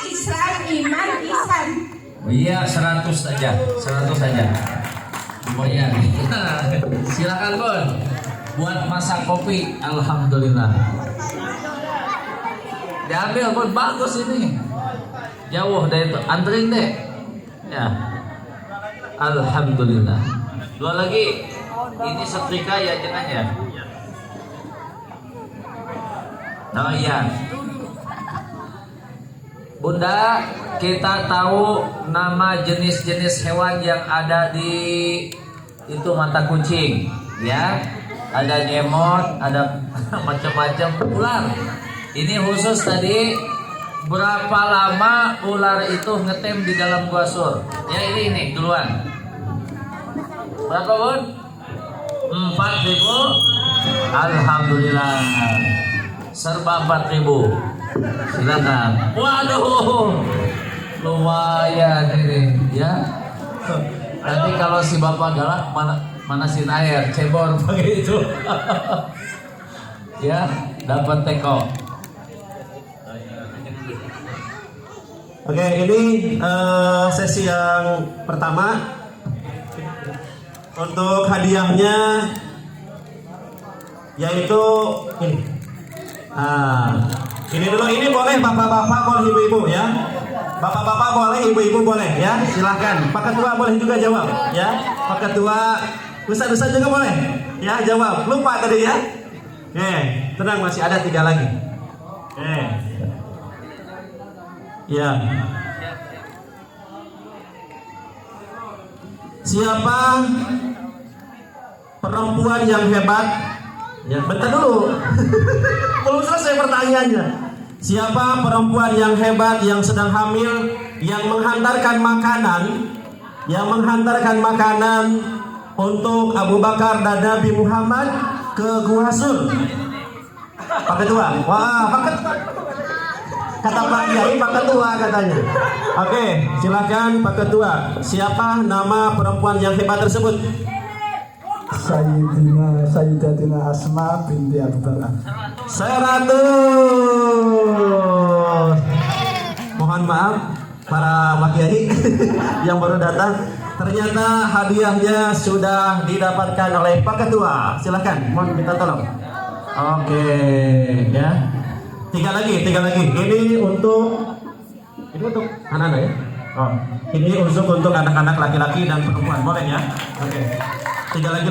Islam, iman, ihsan. Oh iya 100 saja. 100 saja. Lumayan. Silakan Bun. Buat masak kopi. Alhamdulillah. Diambil Bun, bagus ini. Jauh dari itu. Anterin deh. Ya. Alhamdulillah. 2 lagi. Ini setrika ya jangan ya. Oh iya. Bunda, kita tahu nama jenis-jenis hewan yang ada di itu mata kucing, ya. Ada nyemot, ada macam-macam ular. Ini khusus tadi berapa lama ular itu ngetem di dalam gua sur? Ya ini duluan. Berapa Bun? 4.000. Alhamdulillah. Serba 4.000. Silakan. Waduh. Lumayan ini, ya. Nanti kalau si bapak galak manasin air, cebor begitu. Ya, dapat teko. Oke, ini sesi yang pertama. Untuk hadiahnya yaitu ini. Ini dulu, ini boleh bapak-bapak, boleh ibu-ibu ya. Bapak-bapak boleh, ibu-ibu boleh ya. Silahkan. Pak Ketua boleh juga jawab ya. Pak Ketua, Ustaz juga boleh ya jawab. Lupa tadi ya. Oke, tenang, masih ada 3 lagi. Oke. Ya. Siapa perempuan yang hebat? Ya, bentar dulu. Belum selesai pertanyaannya. Siapa perempuan yang hebat yang sedang hamil yang menghantarkan makanan untuk Abu Bakar dan Nabi Muhammad ke Gua Sur? Pak Ketua. Wah, Pak Ketua. Kata Pak Kiai, Pak Ketua katanya. Oke, silakan Pak Ketua. Siapa nama perempuan yang hebat tersebut? Sayyidatina Asma binti Abu Bakar. 100. Mohon maaf para Pak Kiai yang baru datang. Ternyata hadiahnya sudah didapatkan oleh Pak Ketua. Silakan, mohon minta tolong. Oke, ya. 3 lagi. Ini untuk anak-anak ya. Oh, ini untuk anak-anak laki-laki dan perempuan, boleh ya? Oke. 3 lagi.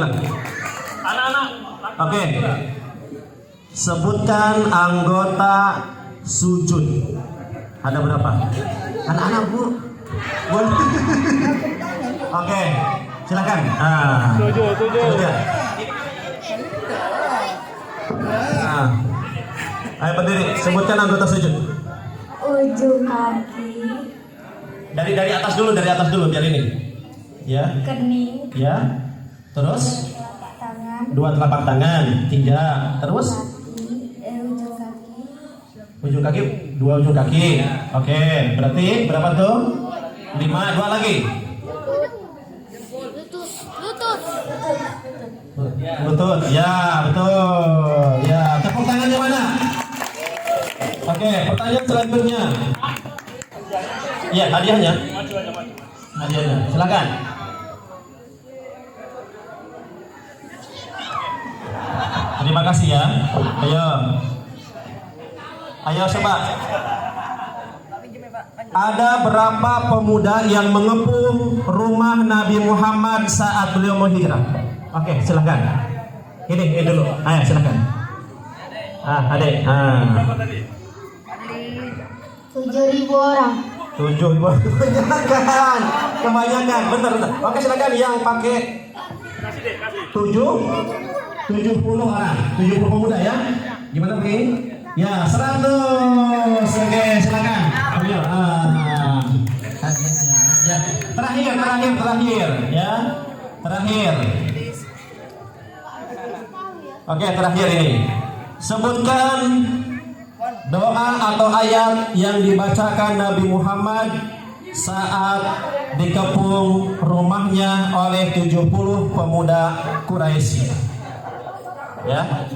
Anak-anak. Oke. Sebutkan anggota sujud. Ada berapa? Anak-anak, Bu. Boleh. Oke. Silakan. Tujuh. Ayo berdiri, sebutkan anggota sujud. Ujung kaki, Dari atas dulu biar ini. Ya. kening, Ya. Terus tangan, 2 telapak tangan, 3. Terus ujung kaki, 2 ujung kaki. Oke, berarti berapa tuh? 5, 2 lagi. Lutut. Ya, betul. Ya, tepuk tangannya mana? Oke, pertanyaan selanjutnya. Ya, hadiahnya. Silakan. Terima kasih ya. Ayo coba. Ada berapa pemuda yang mengepung rumah Nabi Muhammad saat beliau menghijrah? Oke, silakan. Ini dulu. Ayo silakan. Adek. 7.000 orang. 7.000. Kebanyakan. Bentar. Oke, silakan yang pakai 70 orang. 70 pemuda ya. Gimana Bri? Ya, 100. Oke, silakan. Ayo. Ya. Terakhir ya. Terakhir. Oke, terakhir ini. Sebutkan doa atau ayat yang dibacakan Nabi Muhammad saat dikepung rumahnya oleh 70 pemuda Quraisy. Ya.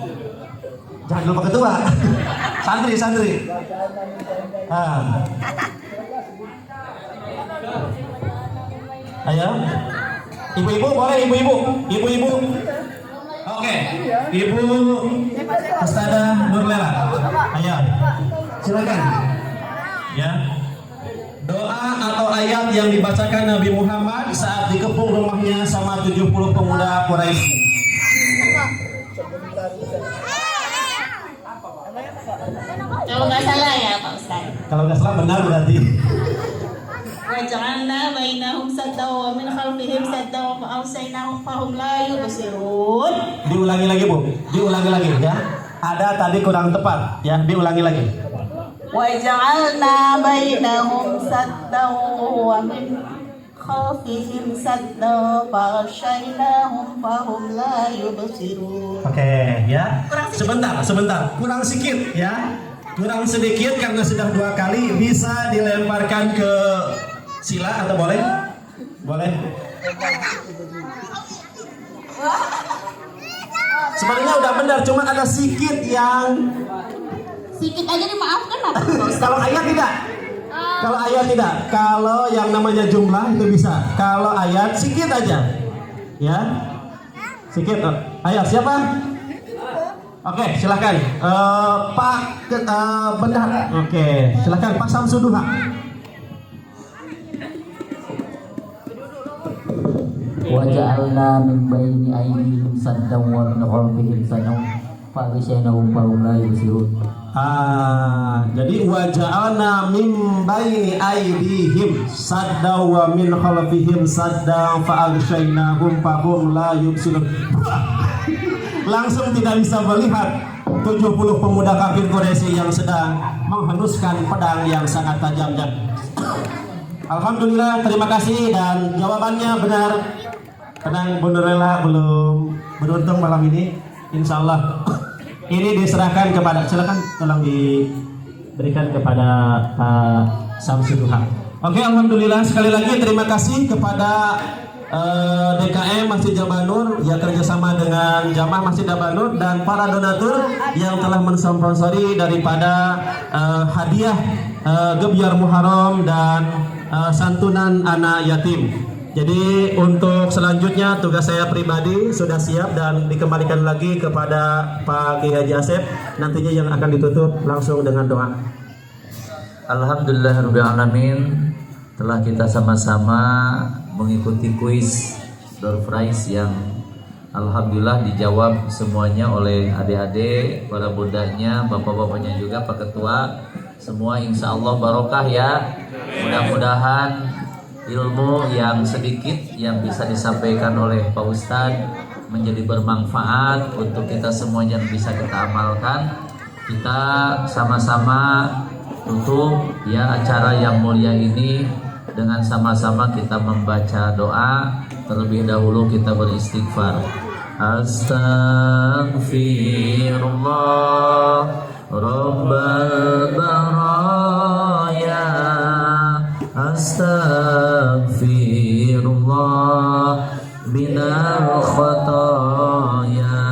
Jangan lupa ketua. Santri. Ayo. Ibu-ibu boleh, ibu-ibu. Oke. Ibu Ustazah Nurlela. Ayo. Silakan. Ya. Doa atau ayat yang dibacakan Nabi Muhammad saat dikepung rumahnya sama 70 pemuda Quraisy. Kalau nggak salah ya Pak Ustaz. Kalau nggak salah benar berarti. وَجَعَلْنَا بَيْنَهُمْ سَدًّا وَمِنْ خَلْفِهِمْ سَدًّا فَأَغْشَيْنَاهُمْ فَهُمْ لَا يُبْصِرُونَ. Diulangi lagi Bu, ya. Ada tadi kurang tepat, ya. Diulangi lagi. وَجَعَلْنَا بَيْنَهُمْ سَدًّا وَمِنْ خَلْفِهِمْ سَدًّا فَأَغْشَيْنَاهُمْ فَهُمْ لَا يُبْصِرُونَ. Oke, ya. Sebentar. Kurang sedikit, ya. kurang sedikit karena sudah 2 kali, bisa dilemparkan ke sila atau boleh? Boleh. Sebenarnya udah benar, cuma ada sedikit yang Sikit aja dimaafkan apa? kalau ayat tidak. Kalau ayat tidak. Kalau yang namanya jumlah itu bisa. Kalau ayat sedikit aja. Ya. Sedikit. Ayat siapa? Oke, silakan. Pak Bendahar. Oke, silakan Pak Samsuduha. وجعلنا من بين أيديهم سدا ومن خلفهم سدا فأغشيناهم فهم لا يبصرون. Jadi waja'alna min baini aydihim sadda wa min khalfihim sadda fa'aghshaynahum fahum la yubsirun. Langsung tidak bisa melihat 70 pemuda kafir Quraisy yang sedang menghenuskan pedang yang sangat tajamnya. Alhamdulillah, terima kasih dan jawabannya benar. Tenang, Bu Nurlela belum beruntung malam ini. Insya Allah ini diserahkan kepada, silakan tolong diberikan kepada Pak Samsuduha. Oke, alhamdulillah sekali lagi terima kasih kepada DKM Masjid Jabanur yang kerjasama dengan Jamaah Masjid Jabanur dan para donatur yang telah mensponsori daripada hadiah Gebyar Muharram dan santunan anak yatim. Jadi untuk selanjutnya tugas saya pribadi sudah siap dan dikembalikan lagi kepada Pak Kiai Haji Asep, nantinya yang akan ditutup langsung dengan doa. Alhamdulillahirabbil alamin, telah kita sama-sama mengikuti kuis door prize yang alhamdulillah dijawab semuanya oleh adik-adik, para bundanya, bapak-bapaknya juga, Pak Ketua. Semua insya Allah barokah ya. Mudah-mudahan ilmu yang sedikit yang bisa disampaikan oleh Pak Ustadz menjadi bermanfaat untuk kita semuanya, bisa kita amalkan. Kita sama-sama tutup ya acara yang mulia ini dengan sama-sama kita membaca doa. Terlebih dahulu kita beristighfar. Astaghfirullah Rabbal baraya, astaghfirullah minal khataya,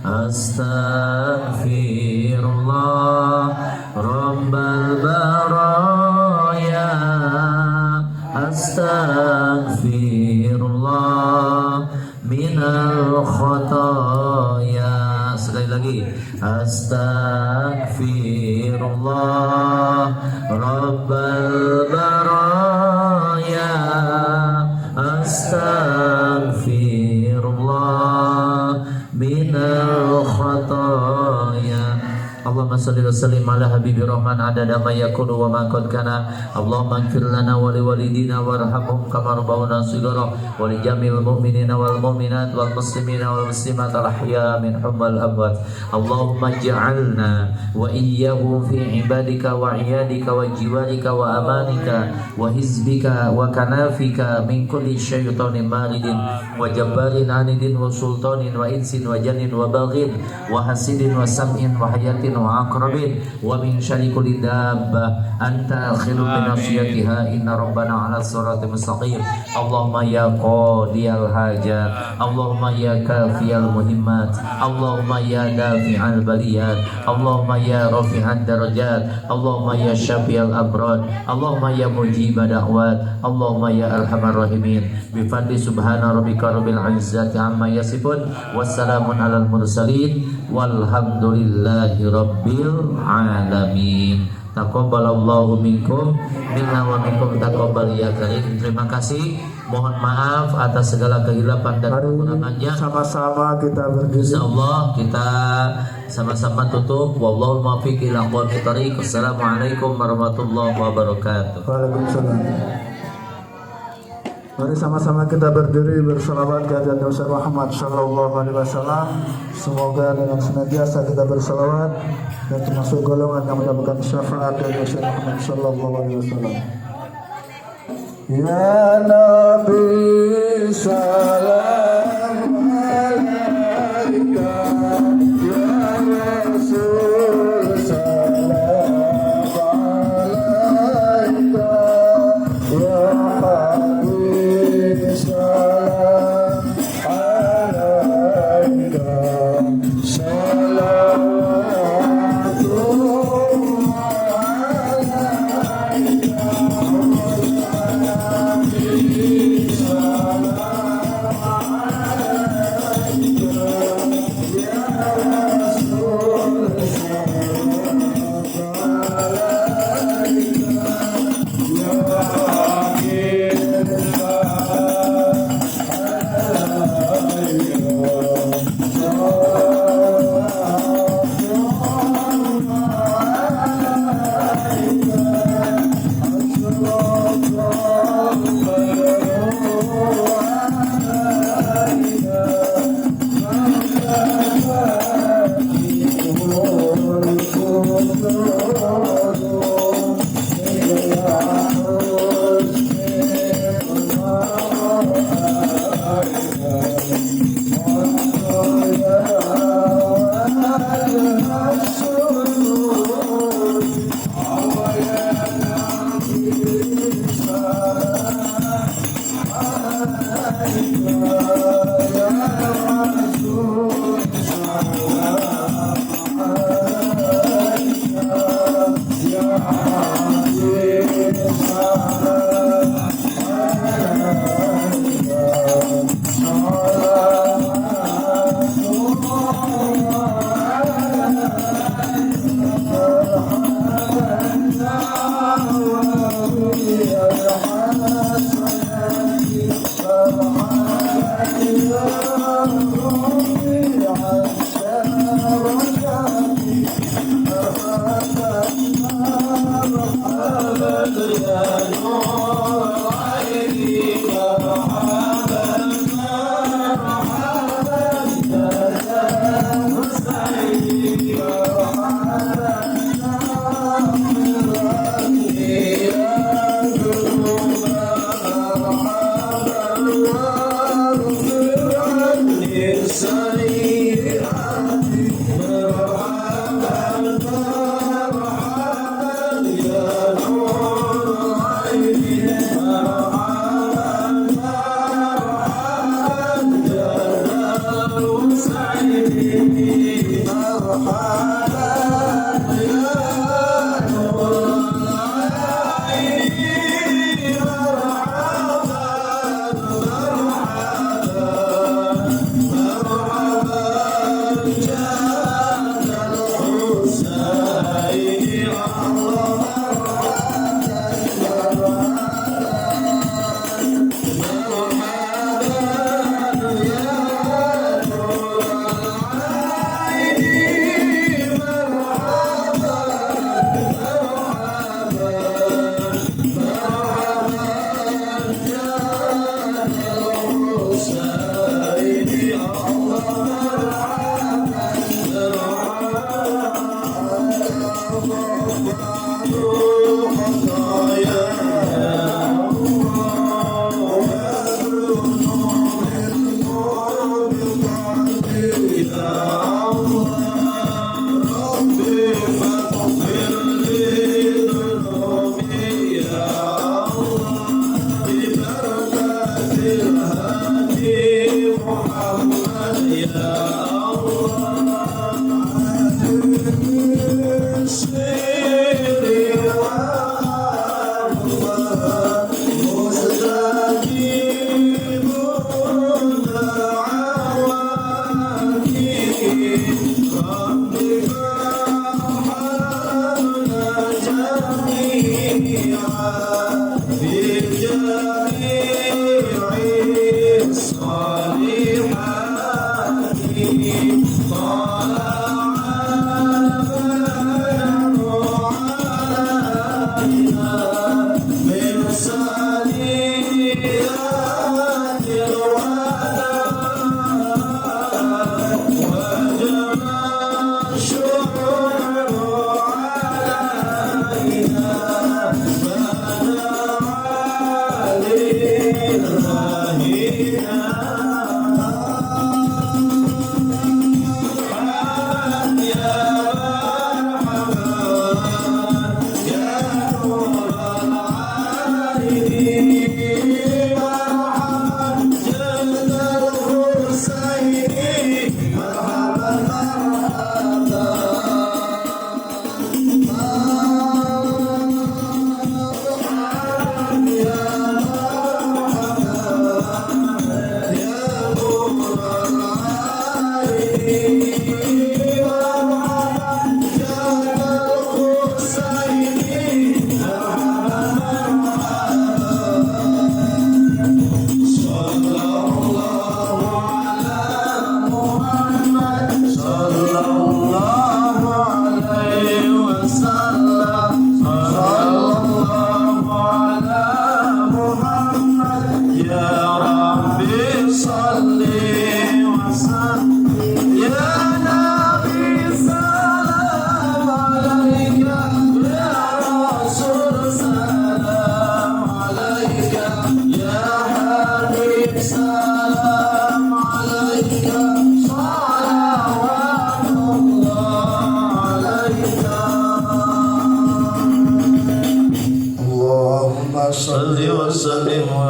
astaghfirullah Rabbal baraya, astaghfirullah minal khataya. Sekali lagi, astaghfirullah Rabbal baraya, astaghfirullah minal khataya. Allahumma salli wa sallim ala habibi rahman adada ma yakunu wa ma qad kana. Allahumma ighfir lana wa li walidina warhamhum kama rabbawna shighara wa li jamil mu'minina wal mu'minat wal muslimina wal muslimat al ahya minhum wal amwat. Allahumma ij'alna wa iyyahum fi ibadika wa iyadika wa jiwarika wa amanika wa hizbika wa kanafika min kulli syaitanin maridin wa jabbarin anidin wa sultanin wa insin wa janin wa baghin wa hasidin wa sam'in wa hayatin wa aqrabin wa min syarri kulli dabbah anta akhiru bi nasiyatiha inna rabbana ala siratal mustaqim. Allahumma ya qadiyal hajat, Allahumma ya kafiyal muhimmat, Allahumma ya dafi'al baliyat, Allahumma ya rafi'ad darajat, Allahumma ya syafi'al abrad, Allahumma ya mujibad da'wat, Allahumma ya arhamar rahimin. Bi fadli subhana rabbika rabbil izzati amma yasifun, wassalamun alal mursalin, walhamdulillahi rabbil alamin. Taqabbalallahu minkum minna wa minkum taqabbal ya karim. Terima kasih. Mohon maaf atas segala kehilapan dan kekurangannya. Sama-sama kita berdiri. Insyaallah kita sama-sama tutup. Wallahu muwaffiq ila aqwamit thariq. Assalamualaikum warahmatullahi wabarakatuh. Waalaikumsalam. Mari sama-sama kita berdiri berselawat ke Nabi Muhammad sallallahu alaihi wasallam. Semoga dengan senantiasa kita berselawat dan termasuk golongan yang mendapatkan syafaat dari Nabi Muhammad sallallahu alaihi wasallam. Ya Nabi salam alaika, ya Rasul salam صل وسلم